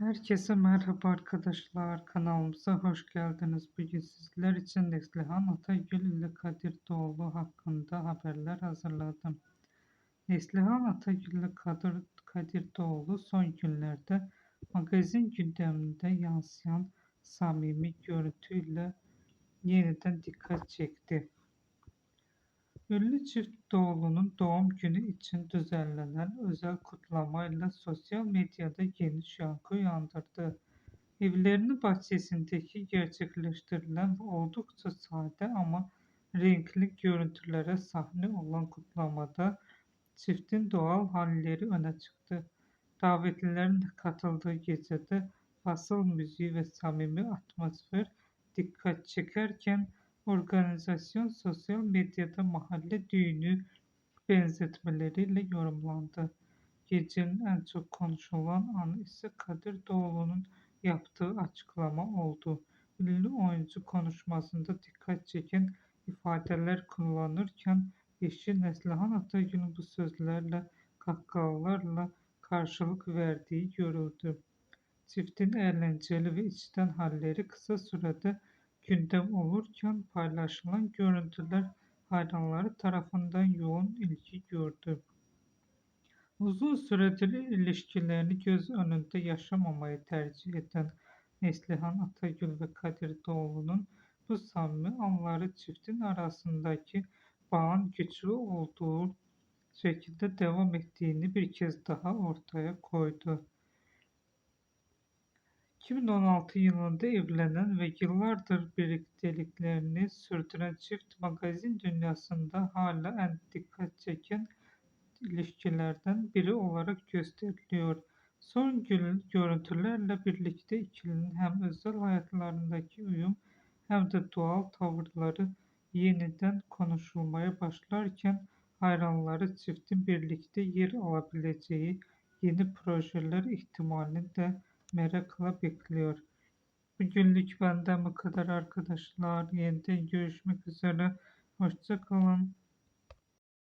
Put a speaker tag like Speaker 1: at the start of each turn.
Speaker 1: Herkese merhaba arkadaşlar. Kanalımıza hoş geldiniz. Bugün sizler için Neslihan Atagül ile Kadir Doğulu hakkında haberler hazırladım. Neslihan Atagül ile Kadir Doğulu son günlerde magazin gündeminde yansıyan samimi görüntüyle yeniden dikkat çekti. Ünlü çift Doğulu'nun doğum günü için düzenlenen özel kutlamayla sosyal medyada geniş yankı uyandırdı. Evlerinin bahçesindeki gerçekleştirilen oldukça sade ama renkli görüntülere sahne olan kutlamada çiftin doğal halleri öne çıktı. Davetlilerin katıldığı gecede asıl müziği ve samimi atmosfer dikkat çekerken organizasyon sosyal medyada mahalle düğünü benzetmeleriyle yorumlandı. Gecenin en çok konuşulan anı ise Kadir Doğulu'nun yaptığı açıklama oldu. Ünlü oyuncu konuşmasında dikkat çeken ifadeler kullanırken eşi Neslihan Atagül'ün bu sözlerle kahkahalarla karşılık verdiği görüldü. Çiftin eğlenceli ve içten halleri kısa sürede gündem olurken paylaşılan görüntüler hayranları tarafından yoğun ilgi gördü. Uzun süredir ilişkilerini göz önünde yaşamamayı tercih eden Neslihan Atagül ve Kadir Doğulu'nun bu samimi anları çiftin arasındaki bağın güçlü olduğu şekilde devam ettiğini bir kez daha ortaya koydu. 2016 yılında evlenen ve yıllardır birlikteliklerini sürdüren çift magazin dünyasında hala en dikkat çeken ilişkilerden biri olarak gösteriliyor. Son görüntülerle birlikte ikilinin hem özel hayatlarındaki uyum hem de doğal tavırları yeniden konuşulmaya başlarken hayranları çiftin birlikte yer alabileceği yeni projeler ihtimalini de merakla bekliyor. Bugünlük benden bu kadar arkadaşlar. Yeniden görüşmek üzere. Hoşça kalın.